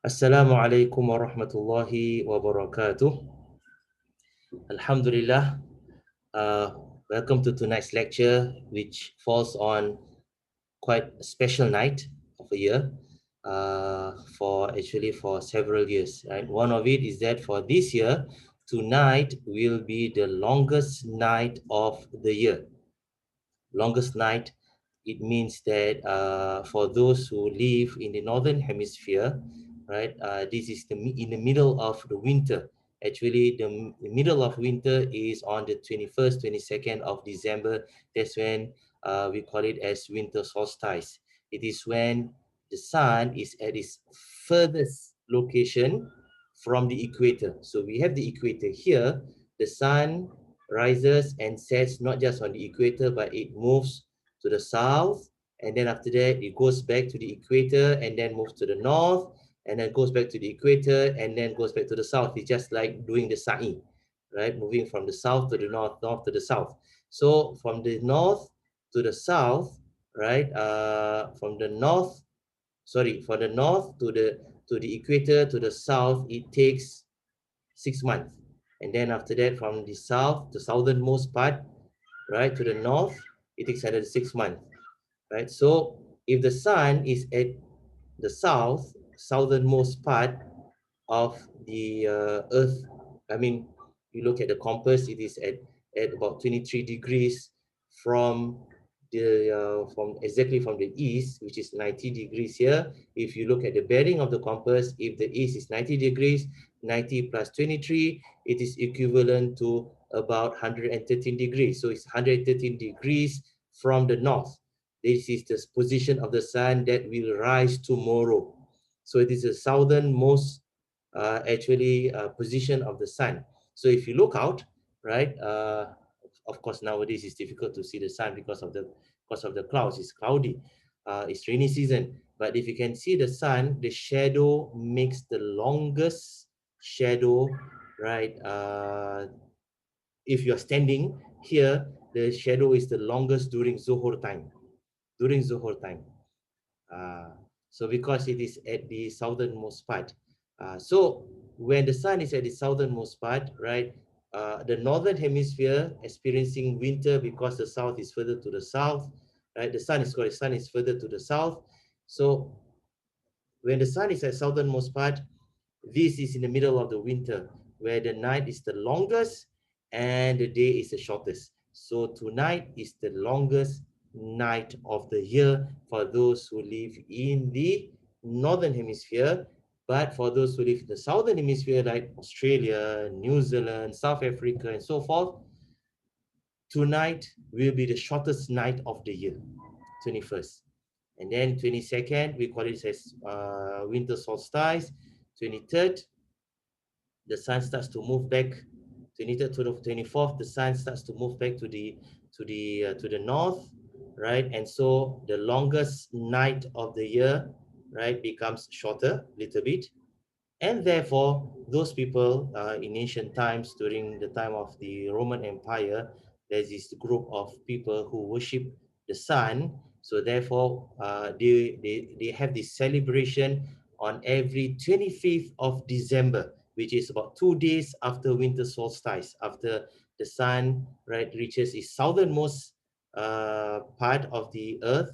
Assalamu alaikum wa rahmatullahi wa barakatuh. Alhamdulillah. Uh, Welcome to tonight's lecture, which falls on quite a special night of a year for several years. Right? One of it is that for this year, tonight will be the longest night of the year. Longest night, it means that for those who live in the northern hemisphere, right, this is in the middle of the winter. Actually, the middle of winter is on the 21st, 22nd of December. That's when we call it as winter solstice. It is when the sun is at its furthest location from the equator. So we have the equator here. The sun rises and sets not just on the equator, but it moves to the south, and then after that it goes back to the equator and then moves to the north, and then goes back to the equator and then goes back to the south. It's just like doing the sa'i, right? Moving from the south to the north, north to the south. So from the north to the south, right? From the north to the equator to the south, it takes 6 months. And then after that, from the south, the southernmost part, right, to the north, it takes another 6 months, right? So if the sun is at the southernmost part of the Earth, I mean, you look at the compass, it is at about 23 degrees from from exactly from the east, which is 90 degrees here. If you look at the bearing of the compass, if the east is 90 degrees, 90 plus 23, it is equivalent to about 113 degrees. So it's 113 degrees from the north. This is the position of the sun that will rise tomorrow. So it is the southernmost position of the sun. So if you look out, right, of course nowadays it's difficult to see the sun because of the clouds. It's cloudy, it's rainy season. But if you can see the sun, the shadow makes the longest shadow, right? If you're standing here, the shadow is the longest during Zohor time. During Zohor time. Uh, so because it is at the southernmost part. So when the sun is at the southernmost part, right, the northern hemisphere experiencing winter because the south is further to the south, right? The sun is further to the south. So when the sun is at southernmost part, this is in the middle of the winter, where the night is the longest and the day is the shortest. So tonight is the longest night of the year for those who live in the northern hemisphere. But for those who live in the southern hemisphere, like Australia, New Zealand, South Africa, and so forth, tonight will be the shortest night of the year, 21st. And then 22nd, we call it as winter solstice. 23rd, the sun starts to move back. 23rd to the 24th, the sun starts to move back to the north, right? And so the longest night of the year, right, becomes shorter a little bit. And therefore, those people in ancient times, during the time of the Roman Empire, there's this group of people who worship the sun. So therefore, they have this celebration on every 25th of December, which is about 2 days after winter solstice, after the sun, right, reaches its southernmost part of the earth,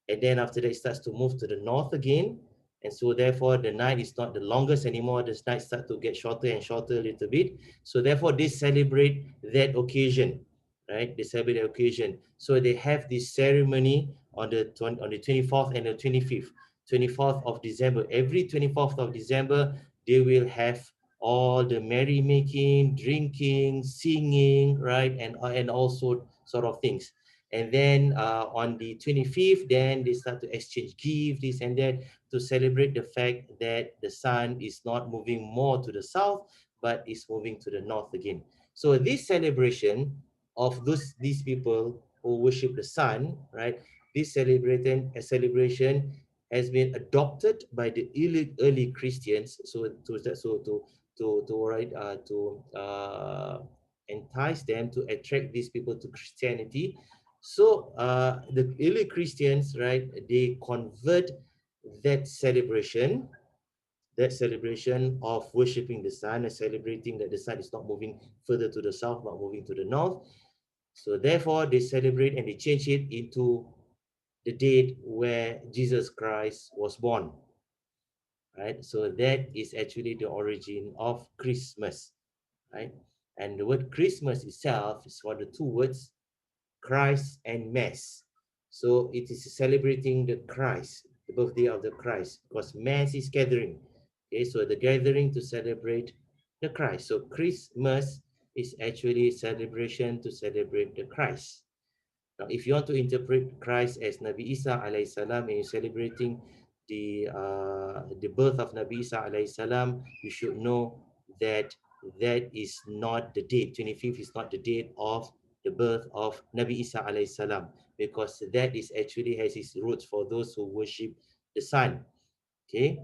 and then after that it starts to move to the north again, and so therefore the night is not the longest anymore. The night starts to get shorter and shorter a little bit. So therefore they celebrate that occasion, right? They celebrate the occasion. So they have this ceremony on the 24th and the 25th. 24th of December, every 24th of December, they will have all the merrymaking, drinking, singing, right? And also sort of things. And then on the 25th, then they start to exchange gifts, this and that, to celebrate the fact that the sun is not moving more to the south, but is moving to the north again. So this celebration of these people who worship the sun, right? This celebration has been adopted by the early Christians. So to entice them, to attract these people to Christianity. So the early Christians, right, they convert that celebration that celebration of worshiping the sun and celebrating that the sun is not moving further to the south, but moving to the north. So therefore, they celebrate and they change it into the date where Jesus Christ was born, right? So that is actually the origin of Christmas, right? And the word Christmas itself is for the two words Christ and Mass. So it is celebrating the Christ, the birthday of the Christ, because Mass is gathering. Okay, so the gathering to celebrate the Christ. So Christmas is actually celebration to celebrate the Christ. Now, if you want to interpret Christ as Nabi Isa alayhi salam and you're celebrating the birth of Nabi Isa alayhi salam, you should know that that is not the date. 25th is not the date of the birth of Nabi Isa alayhi salam, because that is actually has its roots for those who worship the sun. Okay.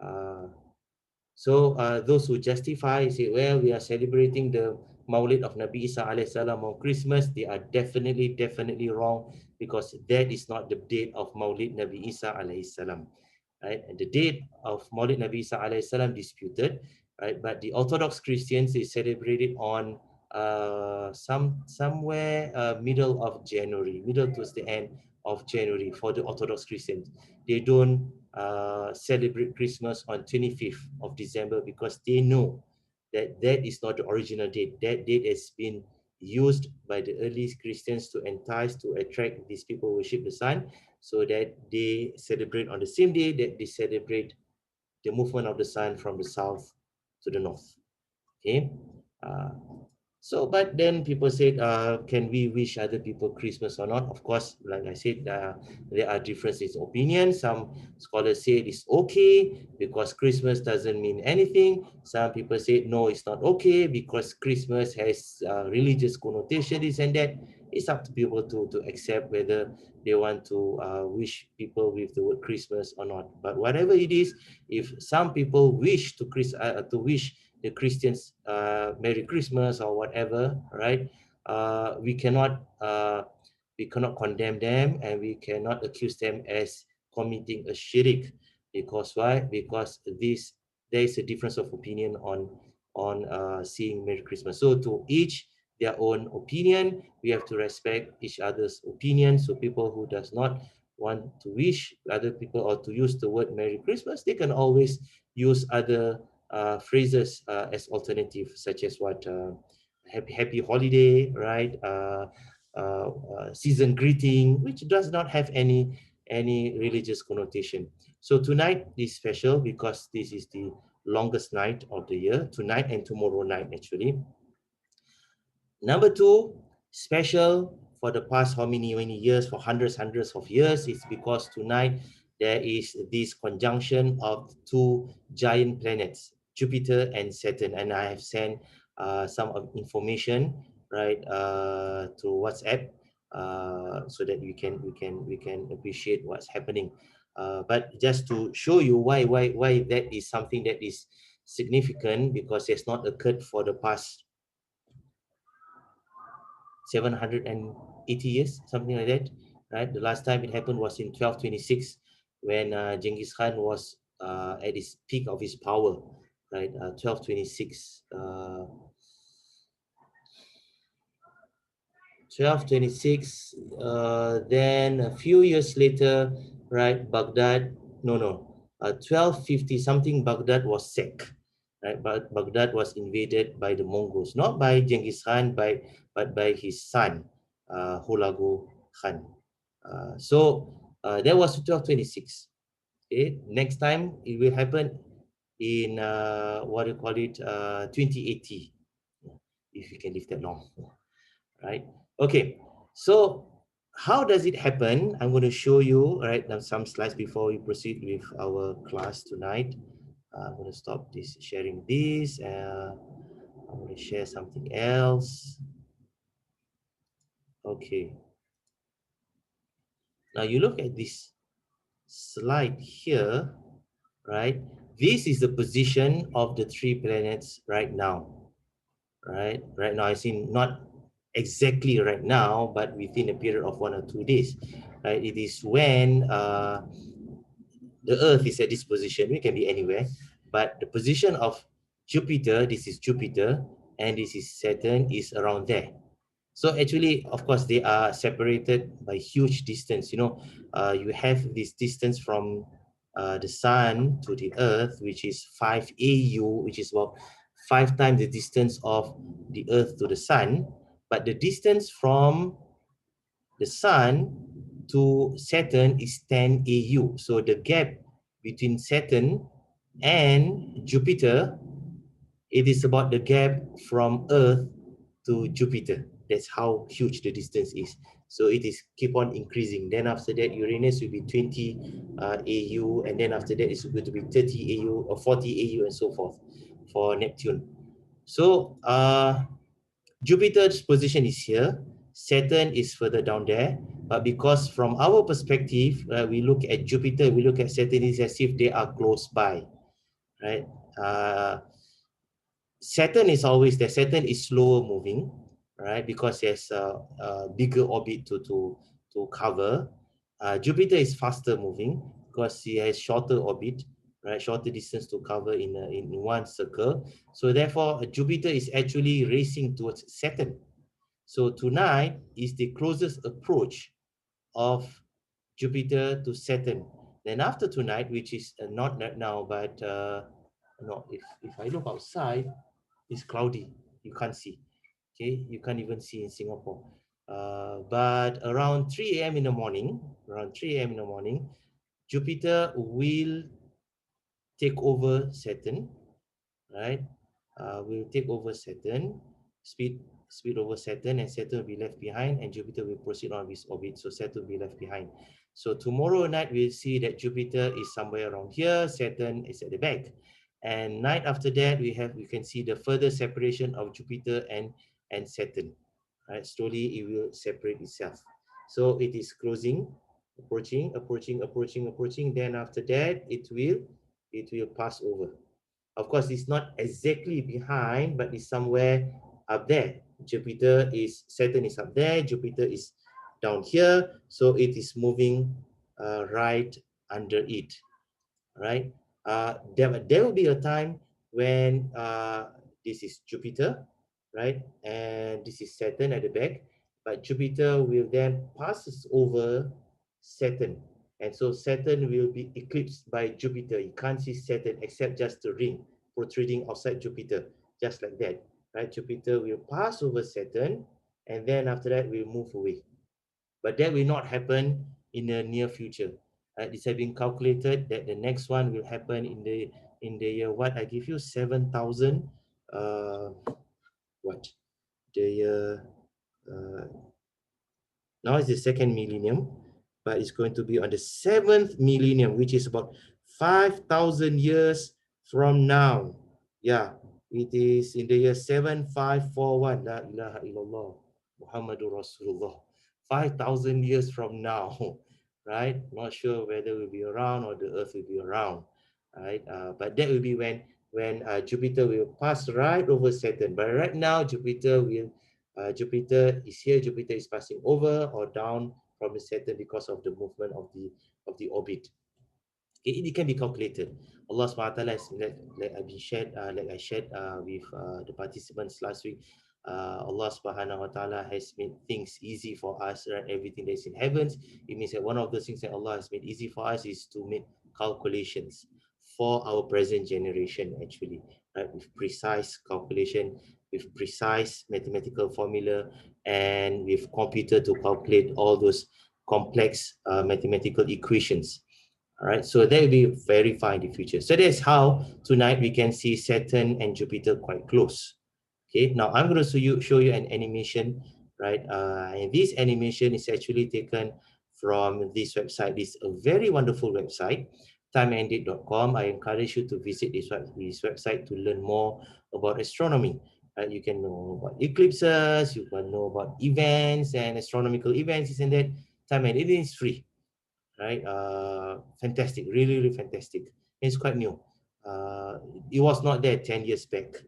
Uh, so those who justify say, well, we are celebrating the Maulid of Nabi Isa alayhi salam on Christmas, they are definitely wrong, because that is not the date of Maulid Nabi Isa alayhi salam. Right? And the date of Maulid Nabi Isa alayhi salam disputed, right? But the Orthodox Christians, they celebrate it on somewhere middle of January, middle towards the end of January for the Orthodox Christians. They don't celebrate Christmas on 25th of December, because they know that that is not the original date. That date has been used by the early Christians to entice, to attract these people who worship the sun, so that they celebrate on the same day that they celebrate the movement of the sun from the south to the north. Okay. Uh, but then people said, can we wish other people Christmas or not? Of course, like I said, there are differences in opinion. Some scholars say it's okay because Christmas doesn't mean anything. Some people say, no, it's not okay because Christmas has religious connotation, this and that. It's up to people to accept whether they want to wish people with the word Christmas or not. But whatever it is, if some people wish to wish the Christians Merry Christmas or whatever, right? We cannot condemn them, and we cannot accuse them as committing a shirk, because why? Because there is a difference of opinion on seeing Merry Christmas. So to each their own opinion, we have to respect each other's opinion. So people who does not want to wish other people or to use the word Merry Christmas, they can always use other phrases as alternative, such as what happy holiday, right? Season greeting, which does not have any religious connotation. So tonight is special because this is the longest night of the year, tonight and tomorrow night actually. Number two, special for the past how many years, for hundreds of years, is because tonight there is this conjunction of two giant planets, Jupiter and Saturn, and I have sent some of information, right, to WhatsApp, so that we can appreciate what's happening. But just to show you why that is something that is significant, because it's not occurred for the past 780 years, something like that, right? The last time it happened was in 1226, when Genghis Khan was at his peak of his power, right? 1226. 1226, then a few years later, right, Baghdad, no, 1250 something, Baghdad was sacked, right? But Baghdad was invaded by the Mongols, not by Genghis Khan, but by his son, Hulagu Khan. That was 1226. Okay, next time it will happen in what do you call it, 2080, if you can live that long, right? Okay, so how does it happen? I'm going to show you, right, now some slides before we proceed with our class tonight. I'm going to stop this sharing this. I'm going to share something else. Okay. Now you look at this slide here, right? This is the position of the three planets right now, right? Right now, I see not exactly right now, but within a period of 1 or 2 days, right? It is when the Earth is at this position. We can be anywhere, but the position of Jupiter, this is Jupiter, and this is Saturn, is around there. So actually, of course, they are separated by huge distance. You have this distance from the sun to the earth, which is 5 AU, which is about 5 times the distance of the earth to the sun. But the distance from the sun to Saturn is 10 AU. So the gap between Saturn and Jupiter, it is about the gap from Earth to Jupiter. That's how huge the distance is. So it is keep on increasing. Then after that, Uranus will be 20 AU, and then after that, it's going to be 30 AU or 40 AU and so forth for Neptune. So Jupiter's position is here. Saturn is further down there. But because from our perspective, we look at Jupiter, we look at Saturn, it's as if they are close by, right? Saturn is always there. Saturn is slower moving, right? Because there's a bigger orbit to cover. Jupiter is faster moving because he has shorter orbit, right? Shorter distance to cover in one circle. So therefore, Jupiter is actually racing towards Saturn. So tonight is the closest approach of Jupiter to Saturn. Then after tonight, which is not now, but no, if I look outside, it's cloudy. You can't see. Okay, you can't even see in Singapore. But around 3 a.m. in the morning, Jupiter will take over Saturn, right? Will take over Saturn, speed over Saturn, and Saturn will be left behind, and Jupiter will proceed on his orbit, so Saturn will be left behind. So tomorrow night we'll see that Jupiter is somewhere around here, Saturn is at the back, and night after that we can see the further separation of Jupiter and Saturn. Right, slowly it will separate itself. So it is closing, approaching. Then after that it will pass over. Of course, it's not exactly behind, but it's somewhere up there. Saturn is up there, Jupiter is down here, so it is moving right under it, right? There will be a time when this is Jupiter, right? And this is Saturn at the back, but Jupiter will then passes over Saturn. And so Saturn will be eclipsed by Jupiter. You can't see Saturn except just the ring protruding outside Jupiter, just like that, right? Jupiter will pass over Saturn, and then after that will move away. But that will not happen in the near future. This has been calculated that the next one will happen in the year what I give you 7,000 what the year now it's the second millennium, but it's going to be on the 7th millennium, which is about 5,000 years from now. Yeah, it is in the year 7541. La ilaha illallah, Muhammadur Rasulullah. 5,000 years from now, right? Not sure whether we'll be around or the Earth will be around, right? But that will be when Jupiter will pass right over Saturn. But right now, Jupiter is here. Jupiter is passing over or down from the Saturn because of the movement of the orbit. It can be calculated. Allah SWT has like I shared with the participants last week. Allah Subhanahu wa Taala has made things easy for us, right? Everything that's in heavens. It means that one of the things that Allah has made easy for us is to make calculations for our present generation, actually, right? With precise calculation, with precise mathematical formula, and with computer to calculate all those complex mathematical equations. All right, so that will be very far in the future. So that's how tonight we can see Saturn and Jupiter quite close. Okay, now I'm going to show you an animation, right? And this animation is actually taken from this website. This is a very wonderful website, timeanddate.com. I encourage you to visit this website to learn more about astronomy. You can know about eclipses, you can know about events and astronomical events, isn't that? Time and Date is free. Right, fantastic, really fantastic. It's quite new. It was not there 10 years back.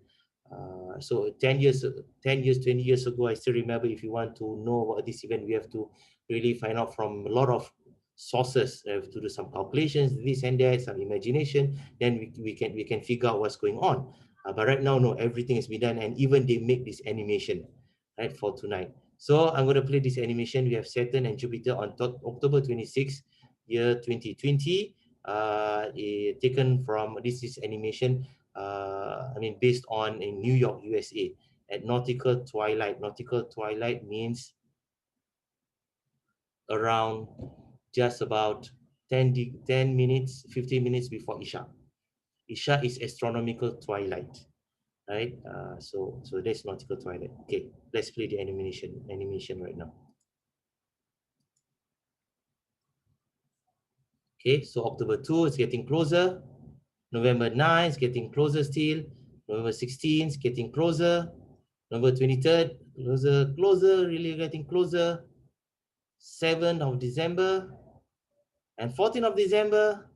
So 10 years, 20 years ago, I still remember if you want to know about this event, we have to really find out from a lot of sources. We have to do some calculations, this and that, some imagination, then we can figure out what's going on. But right now, no, everything has been done, and even they make this animation, right, for tonight. So I'm going to play this animation. We have Saturn and Jupiter on October 26th, year 2020. Taken from, this is animation, based on in New York, USA, at nautical twilight. Nautical twilight means around just about 10 minutes, 15 minutes before Isha. Isha is astronomical twilight, right? So that's nautical twilight. Okay, let's play the animation right now. Okay, so October 2 is getting closer. November 9 is getting closer still. November 16 is getting closer. November 23rd, closer, really getting closer. 7th of December and 14th of December.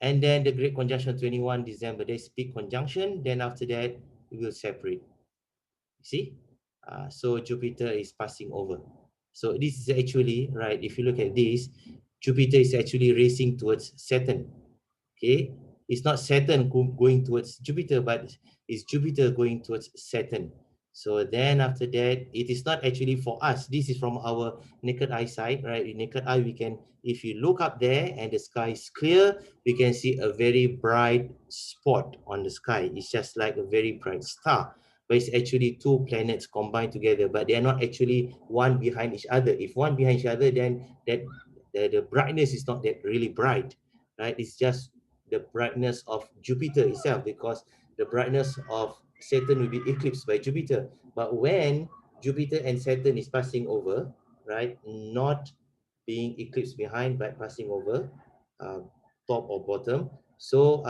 And then the Great Conjunction 21 December, there's big conjunction. Then after that, we will separate. See? So Jupiter is passing over. So this is actually, right, if you look at this, Jupiter is actually racing towards Saturn. Okay? It's not Saturn going towards Jupiter, but it's Jupiter going towards Saturn. So then after that, it is not actually for us. This is from our naked eyesight, right? In naked eye, we can, if you look up there and the sky is clear, we can see a very bright spot on the sky. It's just like a very bright star. But it's actually two planets combined together, but they are not actually one behind each other. If one behind each other, then the brightness is not that really bright, right? It's just the brightness of Jupiter itself, because the brightness of Saturn will be eclipsed by Jupiter. But when Jupiter and Saturn is passing over, right, not being eclipsed behind, but passing over, top or bottom. So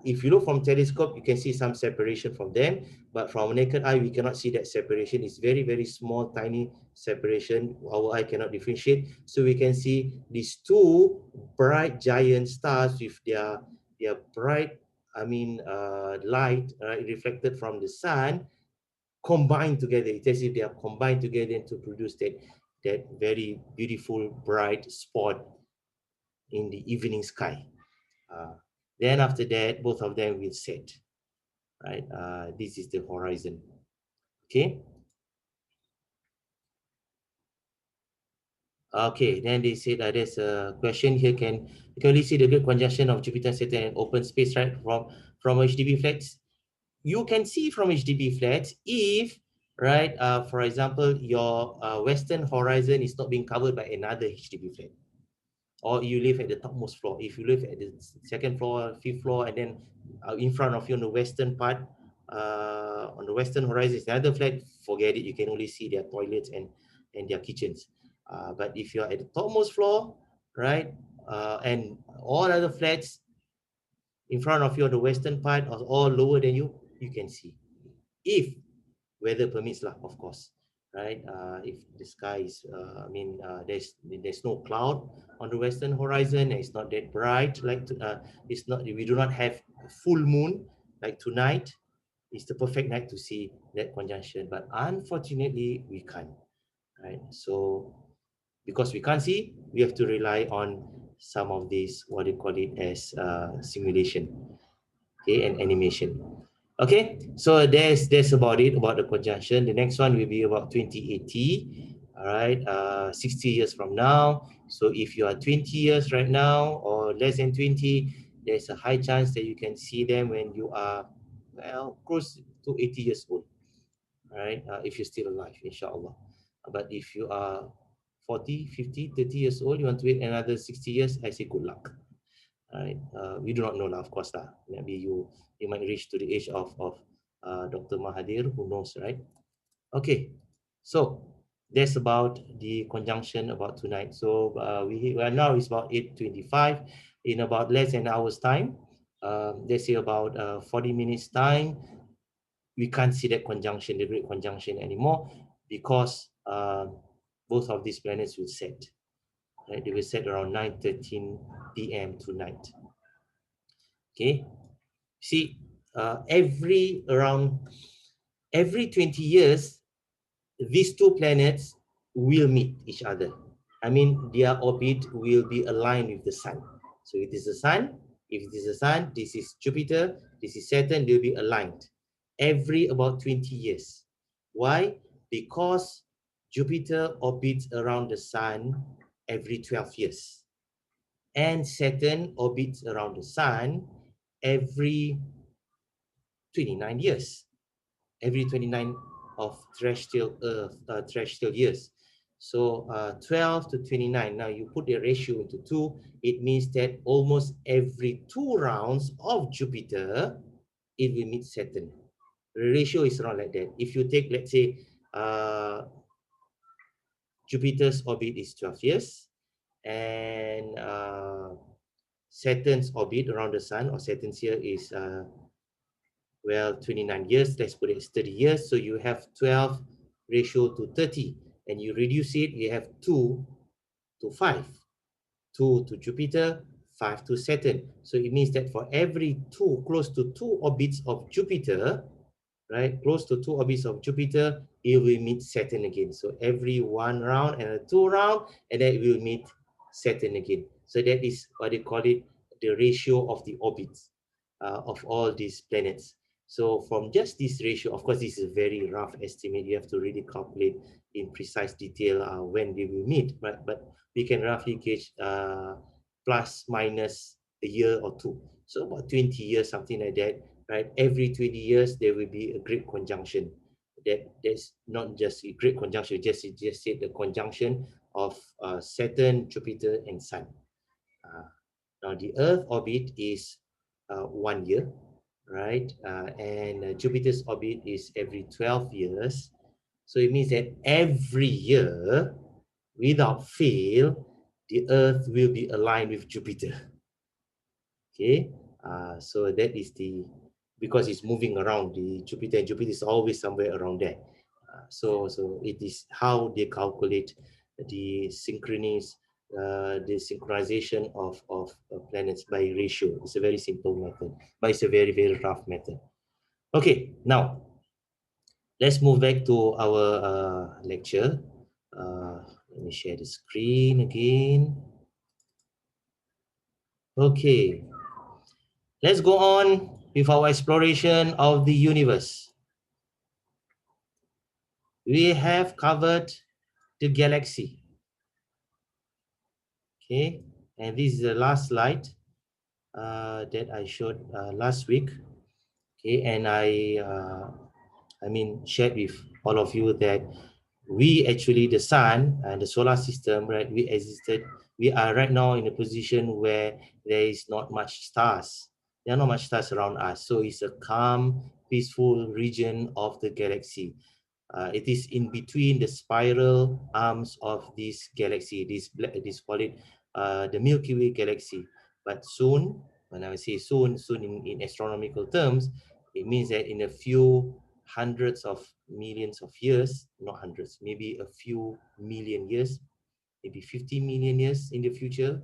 if you look from telescope, you can see some separation from them, but from naked eye, we cannot see that separation. It's very, very small, tiny separation. Our eye cannot differentiate. So we can see these two bright giant stars with their bright, light reflected from the sun, combined together. It's as if they are combined together to produce that very beautiful bright spot in the evening sky. Then after that, both of them will set, right? This is the horizon, okay? Okay, then they said there's a question here. You can only see the great conjunction of Jupiter, Saturn, and open space, right? From HDB flats. You can see from HDB flats if, right, for example, your western horizon is not being covered by another HDB flat, or you live at the topmost floor. If you live at the second floor, fifth floor, and then in front of you on the western part, on the western horizon is another flat, forget it. You can only see their toilets and their kitchens. But if you're at the topmost floor, right, and all other flats in front of you on the western part or all lower than you, you can see. If weather permits, lah, of course, right? If the sky is, there's no cloud on the western horizon, and it's not that bright, like it's not. We do not have full moon like tonight. It's the perfect night to see that conjunction, but unfortunately we can't, right? So because we can't see, we have to rely on some of these, what they call it as simulation, okay, and animation. Okay, so that's about it about the conjunction. The next one will be about 2080. All right, 60 years from now. So if you are 20 years right now or less than 20, there's a high chance that you can see them when you are, well, close to 80 years old. All right, if you're still alive, inshallah. But if you are 40, 50, 30 years old, you want to wait another 60 years, I say good luck. All right, we do not know, of course. Maybe you might reach to the age of Dr. Mahathir, who knows, right? Okay, so that's about the conjunction about tonight. So we are now, it's about 8:25. In about less than an hour's time, let's say about 40 minutes time, we can't see that conjunction, the great conjunction anymore, because both of these planets will set. Right? They will set around 9:13 p.m. tonight. Okay, see, every 20 years, these two planets will meet each other. I mean, their orbit will be aligned with the sun. So it is the sun. If it is the sun, this is Jupiter, this is Saturn, they'll be aligned every about 20 years. Why? Because Jupiter orbits around the sun every 12 years. And Saturn orbits around the sun every 29 years. Every 29 of terrestrial Earth, terrestrial years. So 12 to 29. Now you put the ratio into 2, it means that almost every 2 rounds of Jupiter, it will meet Saturn. The ratio is around like that. If you take, let's say, Jupiter's orbit is 12 years, and Saturn's orbit around the sun, or Saturn's here is well, 29 years, let's put it as 30 years. So you have 12 ratio to 30, and you reduce it, you have 2 to 5. 2 to Jupiter, 5 to Saturn. So it means that for every 2, close to 2 orbits of Jupiter, right, close to 2 orbits of Jupiter, it will meet Saturn again. So every 1 round and a 2 round, and then it will meet Saturn again. So that is what they call it, the ratio of the orbits of all these planets. So from just this ratio, of course, this is a very rough estimate. You have to really calculate in precise detail when they will meet, right? But we can roughly gauge plus minus a year or two. So about 20 years, something like that, right? Every 20 years, there will be a great conjunction. That's not just a great conjunction, just said the conjunction of Saturn, Jupiter, and Sun. Now the Earth orbit is 1 year, right? And Jupiter's orbit is every 12 years. So it means that every year, without fail, the Earth will be aligned with Jupiter. Okay, so that is because it's moving around the Jupiter, and Jupiter is always somewhere around there. So it is how they calculate the the synchronization of planets by ratio. It's a very simple method, but it's a very, very rough method. Okay, now let's move back to our lecture. Let me share the screen again. Okay, let's go on with our exploration of the universe. We have covered the galaxy. Okay, and this is the last slide that I showed last week. Okay, and I shared with all of you that we actually, the sun and the solar system, right, we are right now in a position where there is not much stars. There are not much stars around us. So it's a calm, peaceful region of the galaxy. It is in between the spiral arms of this galaxy. This call it the Milky Way galaxy. But soon, when I say soon in astronomical terms, it means that in a few hundreds of millions of years, not hundreds, maybe a few million years, maybe 50 million years in the future,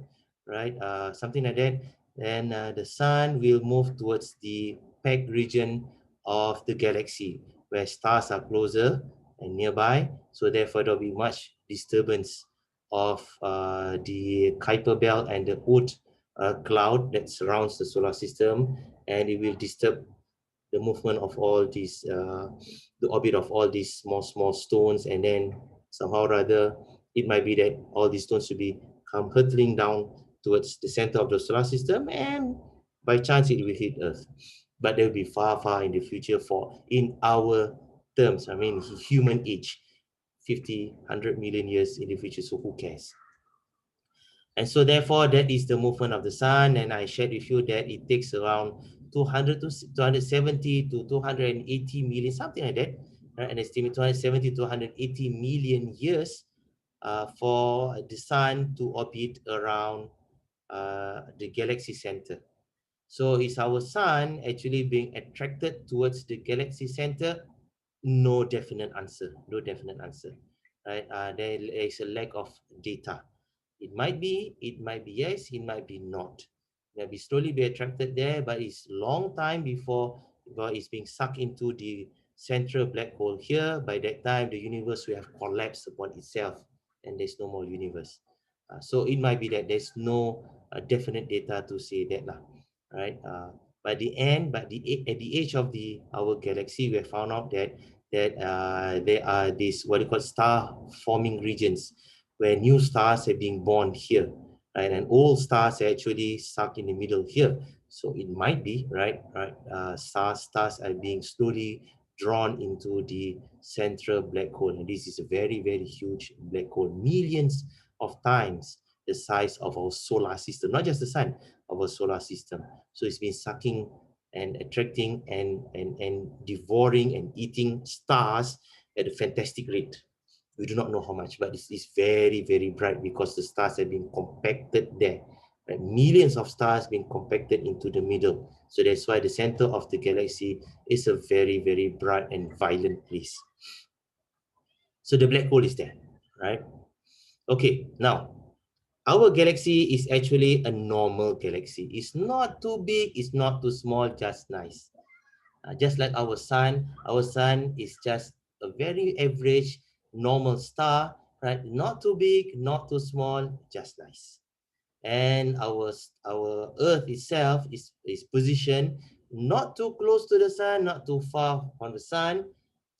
right? Something like that. Then the sun will move towards the packed region of the galaxy where stars are closer and nearby. So therefore, there'll be much disturbance of the Kuiper belt and the Oort cloud that surrounds the solar system, and it will disturb the movement of all these, the orbit of all these small stones, and then somehow or other, it might be that all these stones will come hurtling down towards the center of the solar system, and by chance it will hit Earth. But they'll be far, far in the future for in our terms. I mean, human age, 50, 100 million years in the future. So who cares? And so therefore, that is the movement of the sun. And I shared with you that it takes around 200 to 270 to 280 million, something like that, right? An estimate 270 to 280 million years for the sun to orbit around the galaxy center. So is our sun actually being attracted towards the galaxy center? No definite answer. No definite answer. Right? There is a lack of data. It might be yes, it might be not. It might be slowly be attracted there, but it's long time before it's being sucked into the central black hole here. By that time, the universe will have collapsed upon itself, and there's no more universe. So it might be that there's no definite data to say that lah, right? But at the age of our galaxy, we have found out that there are these what you call star forming regions where new stars are being born here, right? And old stars are actually stuck in the middle here. So it might be right. Stars are being slowly drawn into the central black hole, and this is a very very huge black hole, millions of times the size of our solar system, not just the sun, of our solar system. So it's been sucking and attracting and devouring and eating stars at a fantastic rate. We do not know how much, but it's very, very bright because the stars have been compacted there. Right? Millions of stars being compacted into the middle. So that's why the center of the galaxy is a very, very bright and violent place. So the black hole is there, right? Okay, now our galaxy is actually a normal galaxy. It's not too big, it's not too small, just nice. Just like our sun is just a very average normal star, right? Not too big, not too small, just nice. And our Earth itself is positioned not too close to the sun, not too far from the sun,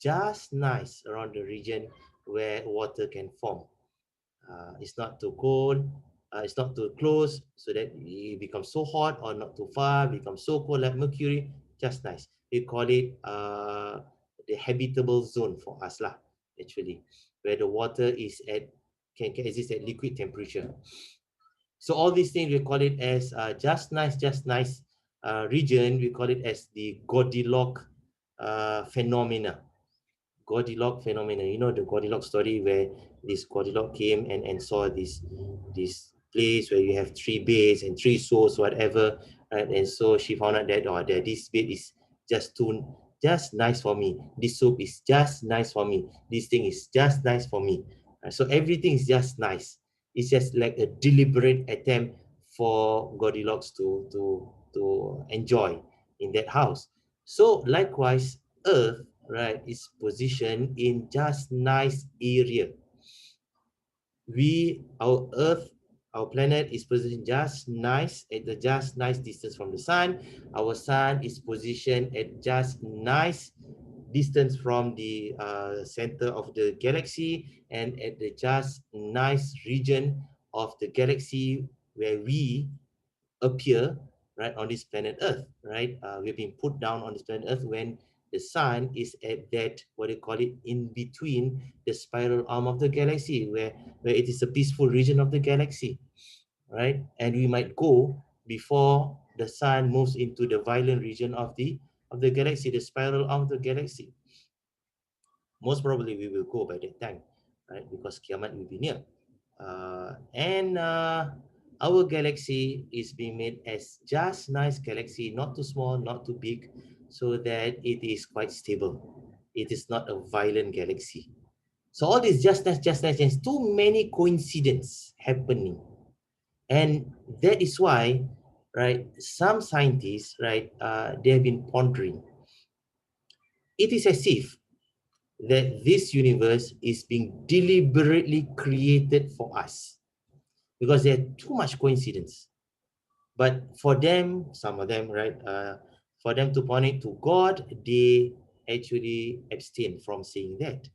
just nice around the region where water can form. It's not too cold, it's not too close, so that it becomes so hot, or not too far, becomes so cold like Mercury, just nice. We call it the habitable zone for us lah, actually, where the water is at can exist at liquid temperature. So all these things we call it as just nice region. We call it as the Goldilocks phenomena. Goldilocks phenomenon. You know the Goldilocks story where this Goldilocks came and saw this place where you have three beds and three souls, whatever, right? And so she found out that that this bed is just nice for me. This soup is just nice for me. This thing is just nice for me. So everything is just nice. It's just like a deliberate attempt for Goldilocks to enjoy in that house. So likewise, Earth, right, is positioned in just nice area. Our Earth, our planet is positioned just nice at the just nice distance from the sun. Our sun is positioned at just nice distance from the center of the galaxy, and at the just nice region of the galaxy where we appear, right, on this planet Earth, right? We've been put down on this planet Earth when the sun is at that, what do you call it, in between the spiral arm of the galaxy, where it is a peaceful region of the galaxy, right? And we might go before the sun moves into the violent region of the galaxy, the spiral arm of the galaxy. Most probably we will go by that time, right? Because Kiamat will be near. And our galaxy is being made as just nice galaxy, not too small, not too big, so that it is quite stable. It is not a violent galaxy. So all this just nice, there's too many coincidences happening. And that is why, right, some scientists, right, they have been pondering. It is as if that this universe is being deliberately created for us, because there's too much coincidence. But for them, some of them, right, for them to point it to God, they actually abstain from saying that,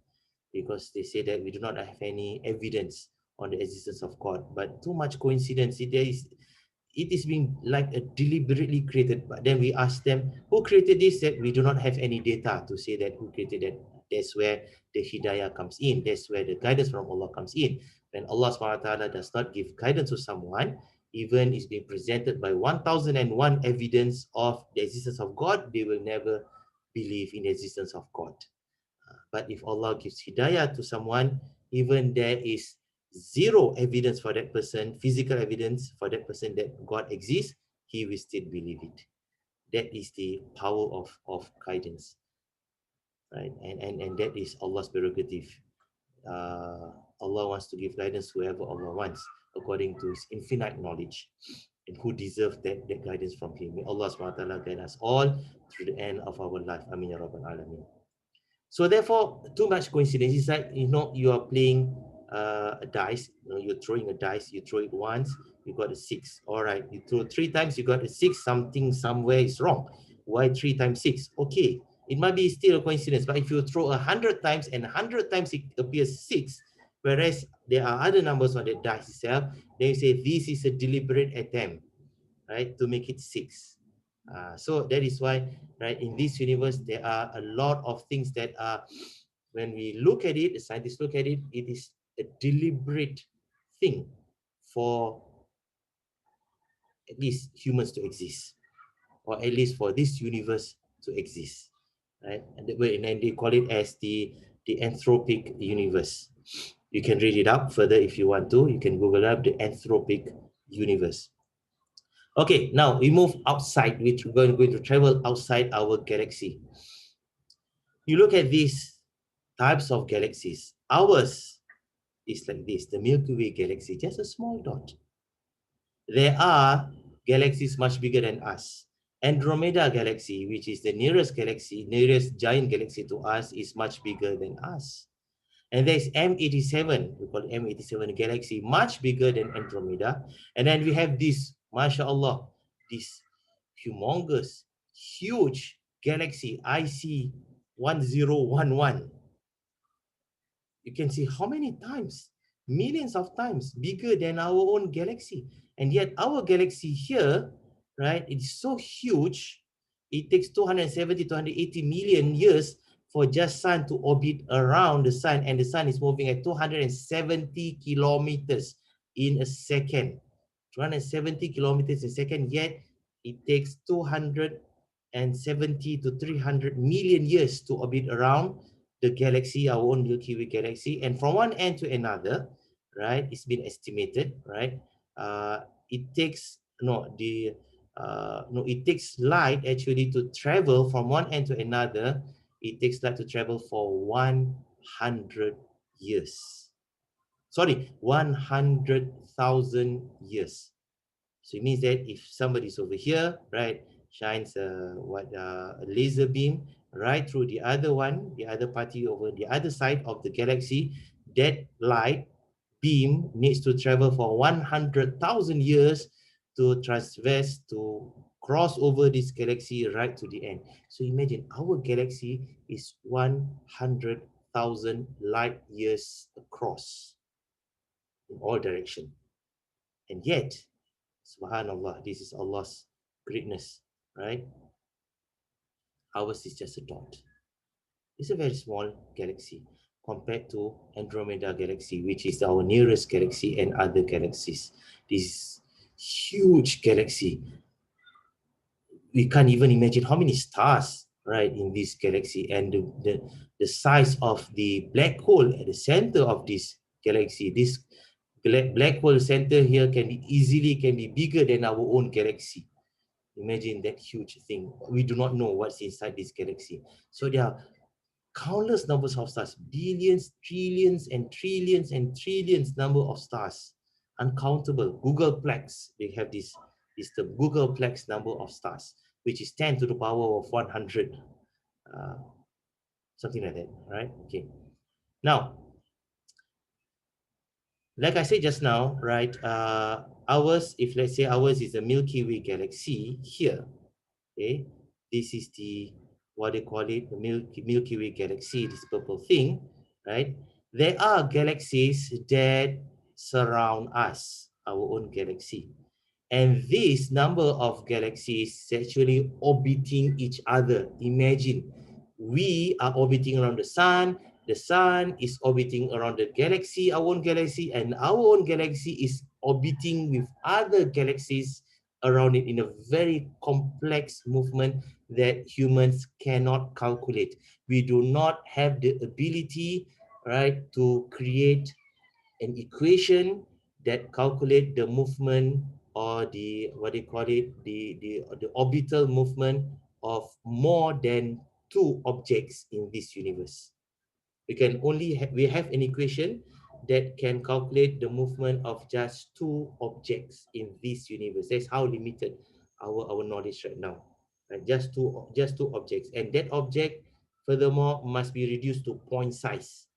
because they say that we do not have any evidence on the existence of God. But too much coincidence, it is being like a deliberately created. But then we ask them, who created this? That we do not have any data to say that who created that. That's where the hidayah comes in. That's where the guidance from Allah comes in. When Allah SWT does not give guidance to someone, even is being presented by 1001 evidence of the existence of God, they will never believe in the existence of God. But if Allah gives hidayah to someone, even there is zero evidence for that person, physical evidence for that person that God exists, he will still believe it. That is the power of guidance, right? And that is Allah's prerogative. Allah wants to give guidance to whoever Allah wants, according to his infinite knowledge, and who deserves that guidance from him. May Allah SWT guide us all through the end of our life. Amin ya Rabbal Alameen. So therefore, too much coincidence. It's like, you know, you are playing a dice. You're throwing a dice. You throw it once, you got a 6. All right, you throw 3 times, you got a 6. Something somewhere is wrong. Why 3 times 6? Okay, it might be still a coincidence, but if you throw 100 times and 100 times it appears 6, whereas there are other numbers on the dice itself, then you say this is a deliberate attempt, right, to make it 6. So that is why, right, in this universe, there are a lot of things that are, when we look at it, the scientists look at it, it is a deliberate thing for at least humans to exist, or at least for this universe to exist, right? And then they call it as the anthropic universe. You can read it up further if you want to. You can Google up the anthropic universe. Okay, now we move outside, which we're going to travel outside our galaxy. You look at these types of galaxies. Ours is like this, the Milky Way galaxy, just a small dot. There are galaxies much bigger than us. Andromeda galaxy, which is the nearest galaxy, nearest giant galaxy to us, is much bigger than us. And there's M87, we call it M87 galaxy, much bigger than Andromeda. And then we have this, mashallah, this humongous, huge galaxy, IC 1011. You can see how many times, millions of times bigger than our own galaxy. And yet our galaxy here, right, it's so huge, it takes 270, 280 million years for just sun to orbit around the sun, and the sun is moving at 270 kilometers in a second. 270 kilometers a second, yet it takes 270 to 300 million years to orbit around the galaxy, our own Milky Way galaxy. And from one end to another, right, it's been estimated, right, it takes, it takes light actually to travel from one end to another. It takes light to travel for 100 years. Sorry, 100,000 years. So it means that if somebody's over here, right, shines a laser beam right through the other one, the other party over the other side of the galaxy, that light beam needs to travel for 100,000 years to transverse, to cross over this galaxy right to the end. So imagine our galaxy is 100,000 light years across in all direction. And yet, subhanallah, this is Allah's greatness, right? Ours is just a dot. It's a very small galaxy compared to Andromeda galaxy, which is our nearest galaxy, and other galaxies. This huge galaxy. We can't even imagine how many stars, right, in this galaxy, and the size of the black hole at the center of this galaxy. This black hole center here can be bigger than our own galaxy. Imagine that huge thing. We do not know what's inside this galaxy. So there are countless numbers of stars, billions, trillions, and trillions and trillions number of stars, uncountable. Googleplex, they have this the Googleplex number of stars, which is 10 to the power of 100, something like that, right? Okay. Now, like I said just now, right, ours, if let's say ours is a Milky Way galaxy here, okay, this is the, what they call it, the Milky Way galaxy, this purple thing, right? There are galaxies that surround us, our own galaxy. And this number of galaxies is actually orbiting each other. Imagine, we are orbiting around the sun is orbiting around the galaxy, our own galaxy, and our own galaxy is orbiting with other galaxies around it in a very complex movement that humans cannot calculate. We do not have the ability, right, to create an equation that calculate the movement, or the, what they call it, the orbital movement of more than two objects in this universe. We can only we have an equation that can calculate the movement of just two objects in this universe. That's how limited our knowledge right now. Right? Just two objects, and that object furthermore must be reduced to point size.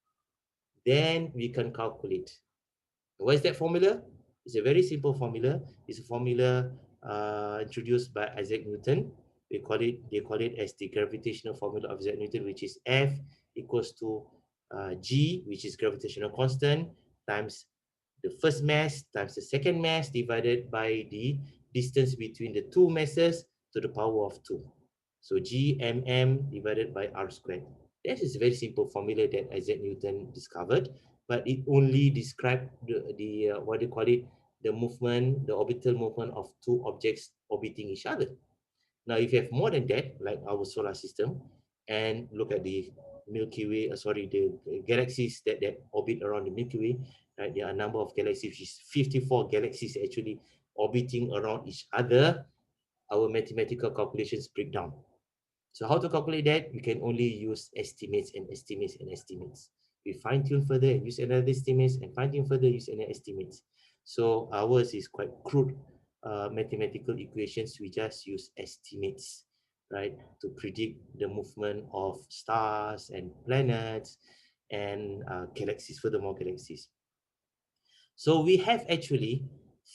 then we can calculate. What is that formula? It's a very simple formula. It's a formula introduced by Isaac Newton. They call it as the gravitational formula of Isaac Newton, which is F equals to G, which is gravitational constant, times the first mass times the second mass divided by the distance between the two masses to the power of 2. So G divided by R squared. That is a very simple formula that Isaac Newton discovered, but it only described the what do you call it, the movement, the orbital movement of two objects orbiting each other. Now, if you have more than that, like our solar system, and look at the Milky Way, the galaxies that orbit around the Milky Way, right? There are a number of galaxies, which is 54 galaxies actually orbiting around each other. Our mathematical calculations break down. So how to calculate that? You can only use estimates and estimates and estimates. We fine tune further and use another estimates, and fine tune further, use another estimates. So ours is quite crude mathematical equations. We just use estimates, right, to predict the movement of stars and planets and galaxies, furthermore galaxies. So we have actually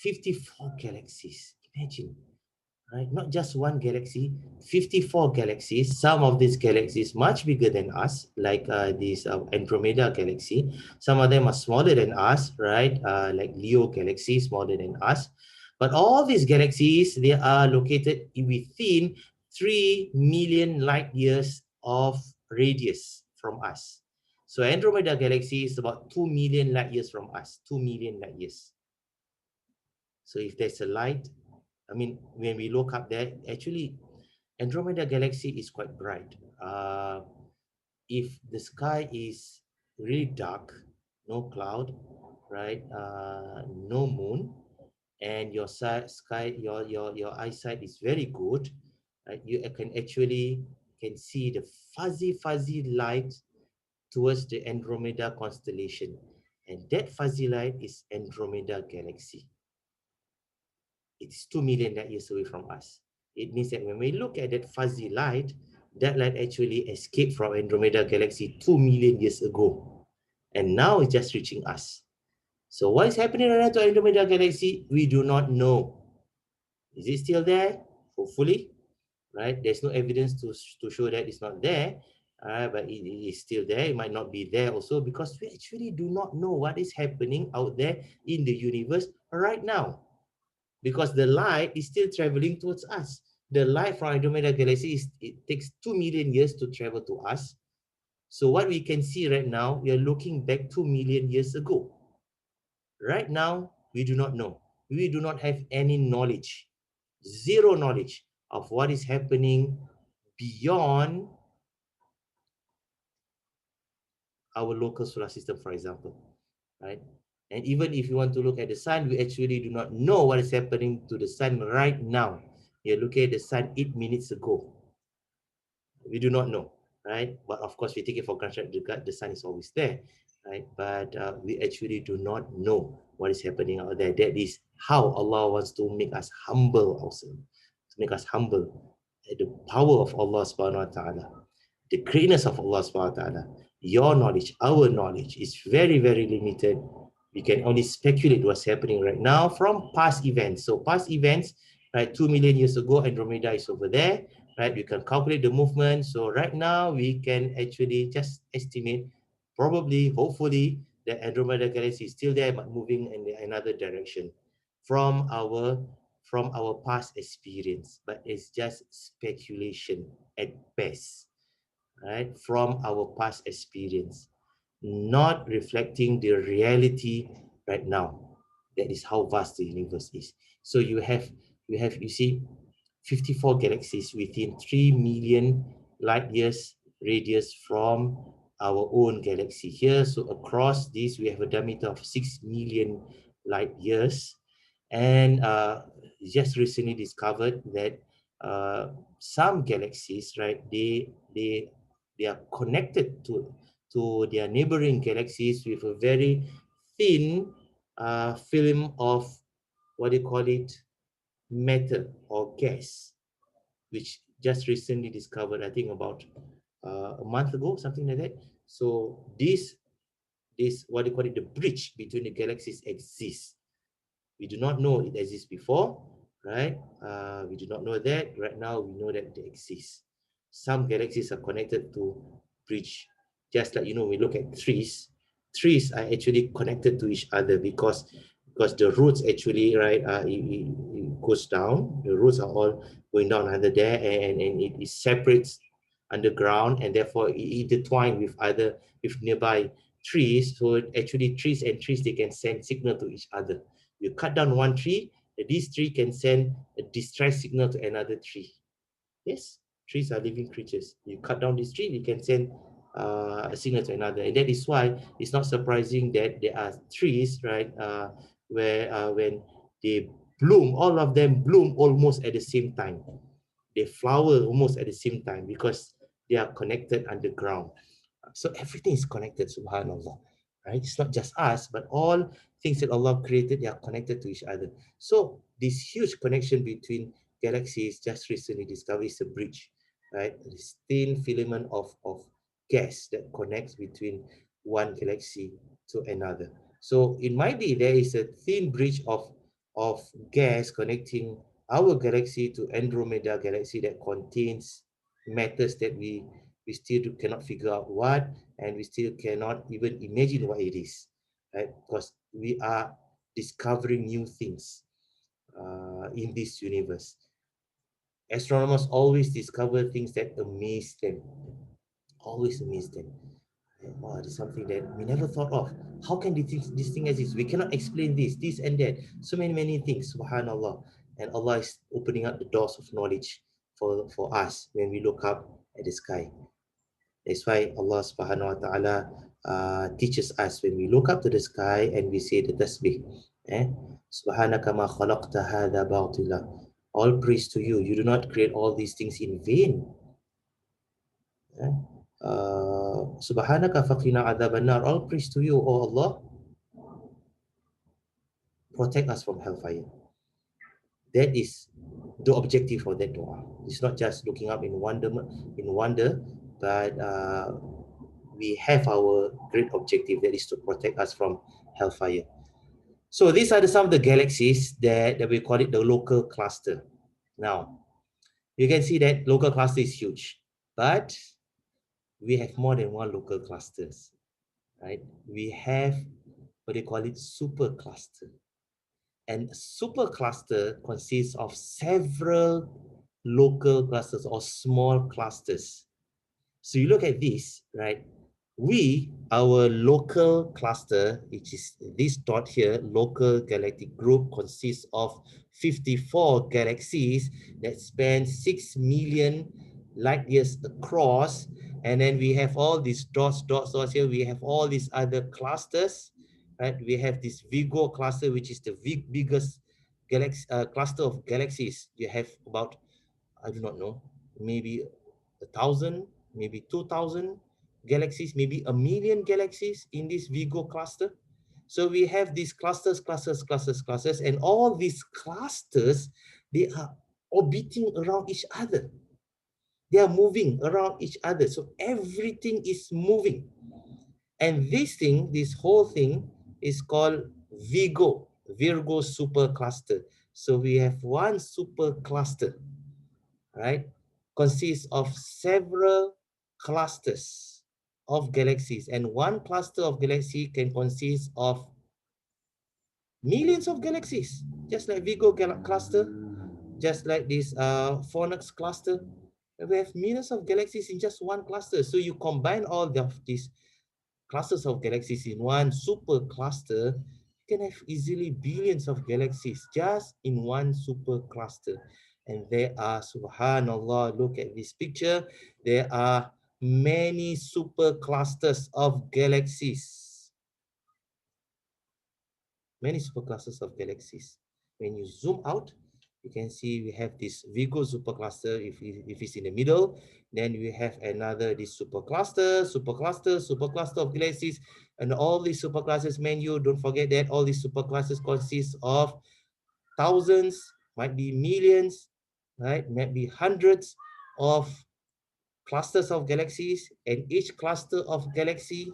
54 galaxies. Imagine, right? Not just one galaxy, 54 galaxies. Some of these galaxies much bigger than us, like this Andromeda galaxy. Some of them are smaller than us, right? Like Leo galaxy, smaller than us. But all these galaxies, they are located within 3 million light years of radius from us. So Andromeda galaxy is about 2 million light years from us, 2 million light years. So if there's a light, I mean, when we look up there, actually, Andromeda galaxy is quite bright. If the sky is really dark, no cloud, right? No moon, and your sky, your eyesight is very good, right? You can actually can see the fuzzy light towards the Andromeda constellation, and that fuzzy light is Andromeda galaxy. It's 2 million light years away from us. It means that when we look at that fuzzy light, that light actually escaped from Andromeda galaxy 2 million years ago. And now it's just reaching us. So what is happening right now to Andromeda galaxy? We do not know. Is it still there? Hopefully, right? There's no evidence to show that it's not there, but it is still there. It might not be there also because we actually do not know what is happening out there in the universe right now, because the light is still traveling towards us. The light from Andromeda galaxy, it takes 2 million years to travel to us. So what we can see right now, we are looking back 2 million years ago. Right now, we do not know. We do not have any knowledge, zero knowledge of what is happening beyond our local solar system, for example, right? And even if you want to look at the sun, we actually do not know what is happening to the sun right now. You're looking at the sun 8 minutes ago. We do not know, right? But of course, we take it for granted the sun is always there, right? But we actually do not know what is happening out there. That is how Allah wants to make us humble also, to make us humble at the power of Allah subhanahu wa ta'ala, the greatness of Allah subhanahu wa ta'ala. Your knowledge, our knowledge is very, very limited. We can only speculate what's happening right now from past events. So past events, right, 2 million years ago, Andromeda is over there, right? We can calculate the movement. So right now we can actually just estimate, probably, hopefully, the Andromeda galaxy is still there, but moving in another direction from our past experience. But it's just speculation at best, right? From our past experience, not reflecting the reality right now. That is how vast the universe is. So you see 54 galaxies within 3 million light years radius from our own galaxy here. So across this, we have a diameter of 6 million light years. And just recently discovered that some galaxies, right, they are connected to their neighboring galaxies with a very thin film of, what do you call it, matter or gas, which just recently discovered, I think about a month ago, something like that. So this this, what do you call it, the bridge between the galaxies exists. We do not know it exists before, right? We do not know that. Right now, we know that they exist. Some galaxies are connected to bridge, just like, we look at trees. Trees are actually connected to each other because the roots actually, right, it goes down. The roots are all going down under there, and it separates underground, and therefore it intertwine with other, with nearby trees. So actually, trees and trees, they can send signal to each other. You cut down one tree, this tree can send a distress signal to another tree. Yes, trees are living creatures. You cut down this tree, you can send a signal to another. And that is why it's not surprising that there are trees, right, where when they bloom, all of them bloom almost at the same time. They flower almost at the same time because they are connected underground. So everything is connected, subhanallah. Right? It's not just us, but all things that Allah created, they are connected to each other. So this huge connection between galaxies just recently discovered is a bridge, right? This thin filament of gas that connects between one galaxy to another. So it might be there is a thin bridge of gas connecting our galaxy to Andromeda galaxy that contains matters that we still cannot figure out what, and we still cannot even imagine what it is, right? Because we are discovering new things in this universe. Astronomers always discover things that amaze them, always amaze them. Wow, it's something that we never thought of. How can this thing exist? We cannot explain this and that. So many things, subhanallah. And Allah is opening up the doors of knowledge for us when we look up at the sky. That's why Allah subhanahu wa ta'ala teaches us when we look up to the sky and we say the tasbih. Subhanaka ma khalaqta hadha batila. All praise to you. You do not create all these things in vain. Subhanaka faqina adhaban nar. All praise to you, O Allah. Protect us from hellfire. That is the objective for that dua. It's not just looking up in wonder, but we have our great objective, that is to protect us from hellfire. So these are some of the galaxies that we call it the local cluster. Now, you can see that local cluster is huge, but we have more than one local clusters, right? We have what they call it supercluster. And a supercluster consists of several local clusters or small clusters. So you look at this, right? Our local cluster, which is this dot here, local galactic group, consists of 54 galaxies that span 6 million light years across. And then we have all these dots here. We have all these other clusters, right? We have this Virgo cluster, which is the biggest galaxy cluster of galaxies. You have about, I do not know, maybe 1,000, maybe 2,000 galaxies, maybe 1,000,000 galaxies in this Virgo cluster. So we have these clusters, and all these clusters, they are orbiting around each other. They are moving around each other. So everything is moving. And this whole thing is called Virgo Supercluster. So we have one supercluster, right? Consists of several clusters of galaxies, and one cluster of galaxy can consist of millions of galaxies, just like Virgo cluster, just like this Phoenix cluster. We have millions of galaxies in just one cluster. So you combine all of these clusters of galaxies in one supercluster, you can have easily billions of galaxies just in one supercluster. And there are, subhanallah, look at this picture, there are many superclusters of galaxies. Many superclusters of galaxies. When you zoom out, you can see we have this Virgo supercluster if it's in the middle. Then we have another, this supercluster of galaxies. And all these superclusters, man, you don't forget that all these superclusters consist of thousands, might be millions, right? Might be hundreds of clusters of galaxies, and each cluster of galaxies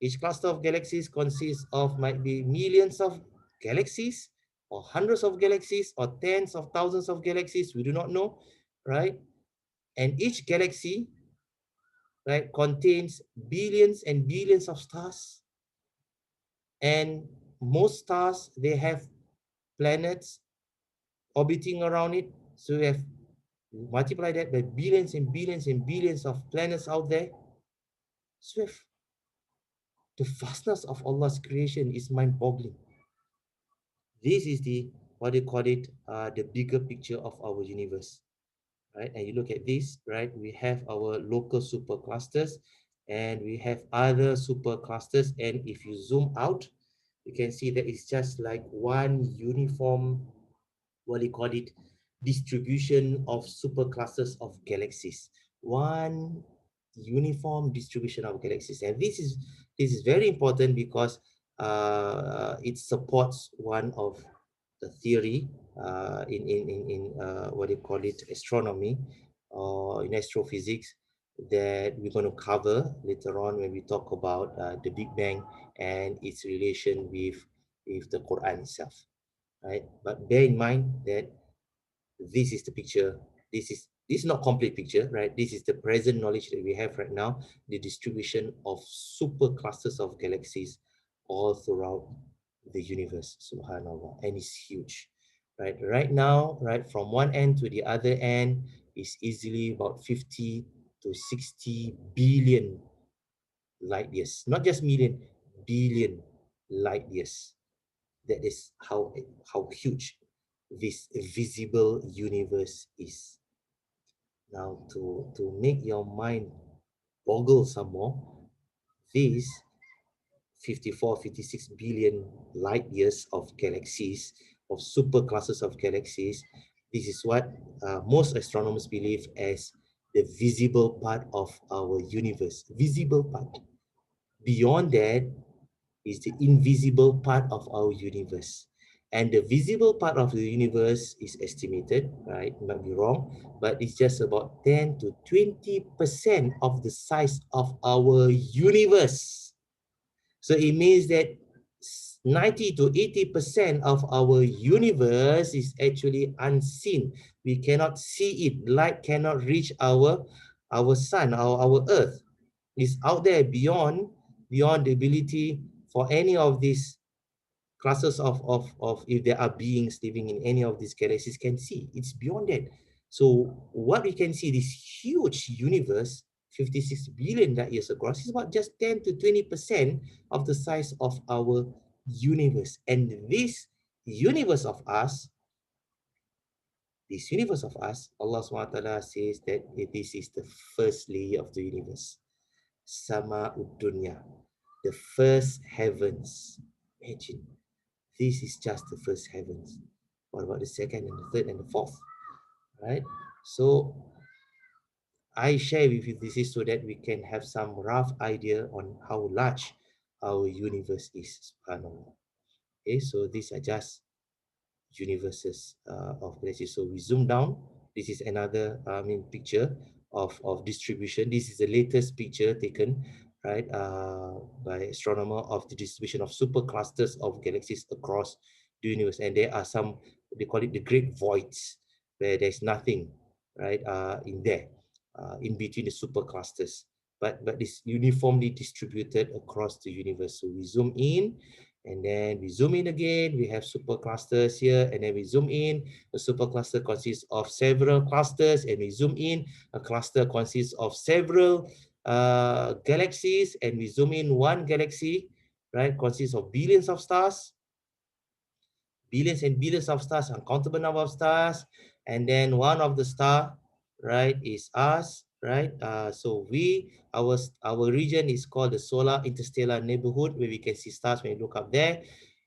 Each cluster of galaxies consists of might be millions of galaxies or hundreds of galaxies or tens of thousands of galaxies. We do not know, right? And each galaxy, right, contains billions and billions of stars. And most stars, they have planets orbiting around it. So we have multiply that by billions and billions and billions of planets out there. So the vastness of Allah's creation is mind-boggling. This is the, what they call it, the bigger picture of our universe, right? And you look at this, right? We have our local superclusters, and we have other superclusters. And if you zoom out, you can see that it's just like one uniform, what do you call it, distribution of superclusters of galaxies. One uniform distribution of galaxies. And this is very important because it supports one of the theory in what do you call it, astronomy or in astrophysics, that we're going to cover later on when we talk about the Big Bang and its relation with the Quran itself, right? But bear in mind that this is the picture. This is not complete picture, right? This is the present knowledge that we have right now, the distribution of super clusters of galaxies all throughout the universe, subhanallah, and it's huge, right? Right now, right, from one end to the other end is easily about 50 to 60 billion light years, not just million, billion light years. That is how huge this visible universe is. Now, to make your mind boggle some more, these 54, 56 billion light years of galaxies, of super classes of galaxies, this is what most astronomers believe as the visible part of our universe. Visible part. Beyond that is the invisible part of our universe. And the visible part of the universe is estimated, right? Might be wrong, but it's just about 10 to 20% of the size of our universe. So it means that 90 to 80% of our universe is actually unseen. We cannot see it. Light cannot reach our sun, our earth. It's out there beyond the ability for any of these classes of if there are beings living in any of these galaxies can see. It's beyond that. So what we can see, this huge universe, 56 billion light years across, is about just 10 to 20% of the size of our universe. And this universe of us, Allah SWT says that this is the first layer of the universe. Sama Dunya, the first heavens. Imagine, this is just the first heavens. What about the second and the third and the fourth? Right? So I share with you this is so that we can have some rough idea on how large our universe is. Subhanallah. Okay, so these are just universes of galaxies. So we zoom down. This is another picture of distribution. This is the latest picture taken, right, by astronomer of the distribution of superclusters of galaxies across the universe. And there are some, they call it the great voids, where there's nothing, right, in there, in between the superclusters. But it's uniformly distributed across the universe. So we zoom in, and then we zoom in again, we have superclusters here, and then we zoom in. A supercluster consists of several clusters, and we zoom in. A cluster consists of several galaxies, and we zoom in. One galaxy, right, consists of billions of stars, billions and billions of stars, uncountable number of stars, and then one of the star, right, is us, right? So our region is called the solar interstellar neighborhood, where we can see stars when you look up there.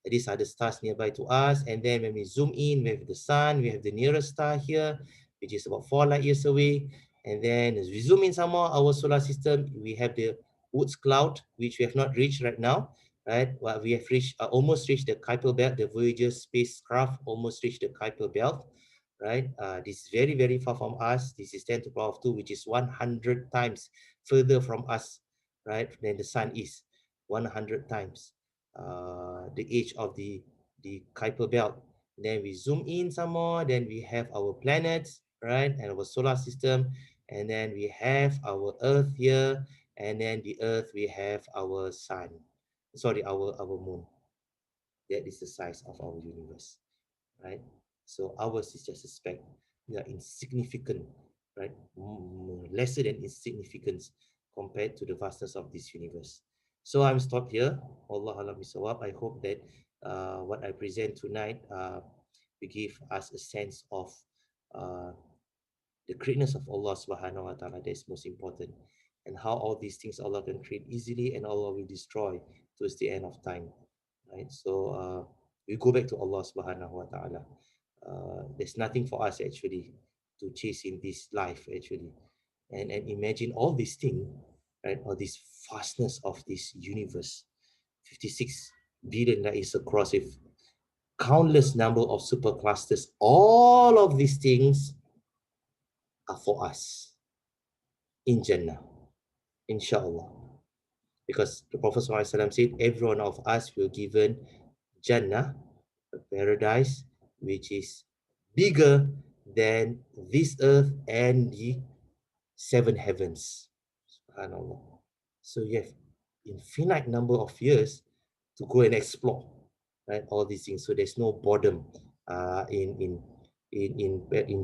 These are the stars nearby to us, and then when we zoom in, we have the sun. We have the nearest star here, which is about 4 light years away. And then as we zoom in some more, our solar system, we have the Woods cloud, which we have not reached right now, right? Well, we have reached almost reached the Kuiper belt. The Voyager spacecraft almost reached the Kuiper belt, right? This is very, very far from us. This is 10 to the power of 2, which is 100 times further from us, right, than the sun is. 100 times the age of the Kuiper belt. Then we zoom in some more, then we have our planets, right, and our solar system, and then we have our Earth here, and then the Earth we have our sun, sorry, our moon. That is the size of our universe, right? So ours is just a speck. We are insignificant, right? Lesser than insignificance compared to the vastness of this universe. So I'm stopped here. Allah alam bisawab. I hope that what I present tonight will give us a sense of uh, the greatness of Allah subhanahu wa ta'ala. That's most important. And how all these things Allah can create easily and Allah will destroy towards the end of time. Right? So we go back to Allah subhanahu wa ta'ala. There's nothing for us actually to chase in this life actually. And imagine all these things, right? All this vastness of this universe. 56 billion that is across with countless number of superclusters. All of these things are for us in Jannah, inshallah. Because the Prophet ﷺ said, every one of us will given Jannah, a paradise, which is bigger than this earth and the seven heavens. SubhanAllah. So you have infinite number of years to go and explore, right? All these things. So there's no boredom in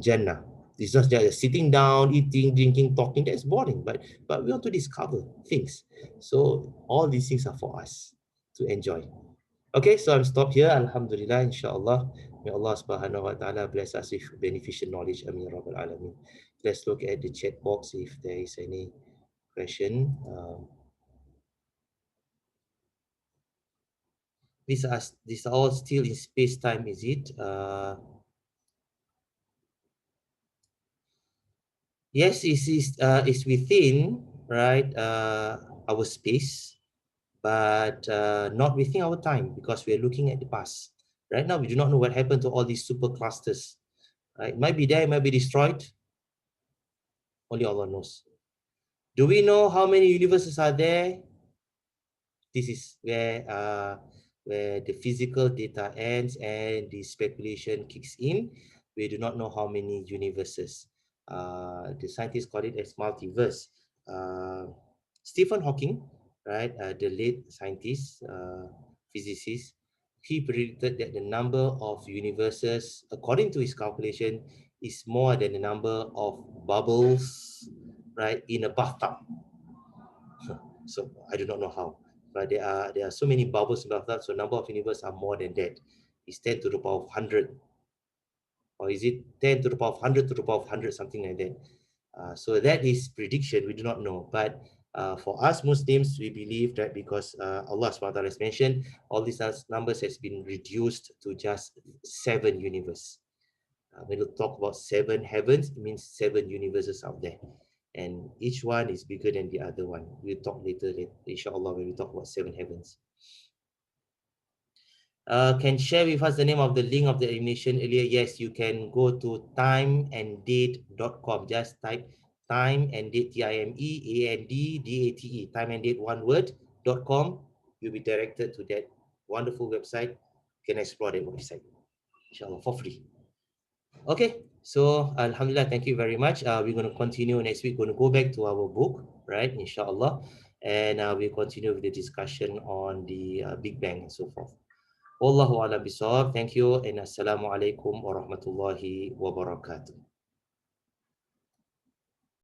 Jannah. It's not just sitting down, eating, drinking, talking. That's boring. But we want to discover things. So all these things are for us to enjoy. Okay, so I'm stopped here. Alhamdulillah, inshallah. May Allah subhanahu wa ta'ala bless us with beneficial knowledge. Ameen Rabbal Alameen. Let's look at the chat box if there is any question. These are all still in space-time, is it? Yes, it's within, right, our space, but not within our time because we are looking at the past. Right now, we do not know what happened to all these superclusters. Right? It might be there, it might be destroyed. Only Allah knows. Do we know how many universes are there? This is where the physical data ends and the speculation kicks in. We do not know how many universes. The scientists call it as multiverse. Stephen Hawking, right, the late scientist, physicist, he predicted that the number of universes, according to his calculation, is more than the number of bubbles, right, in a bathtub. So I do not know how, but there are so many bubbles in bathtub, so number of universes are more than that. It's 10 to the power of 100, or is it 10 to the power of 100 to the power of 100, something like that. So that is prediction. We do not know, but for us Muslims, we believe that because Allah subhanahu wa ta'ala has mentioned all these numbers has been reduced to just 7 universes. When we talk about 7 heavens, it means 7 universes out there. And each one is bigger than the other one. We'll talk later, inshallah, when we talk about 7 heavens. Can share with us the name of the link of the elimination earlier? Yes, you can go to timeanddate.com. Just type time and date, TIMEANDDATE, time and date, one word.com. You'll be directed to that wonderful website. You can explore that website, inshallah, for free. Okay, so Alhamdulillah, thank you very much. We're going to continue next week. We're going to go back to our book, right, inshallah, and we'll continue with the discussion on the Big Bang and so forth. Wallahu a'lam bisawab. Thank you, and assalamu alaikum wa rahmatullahi wa barakatuh.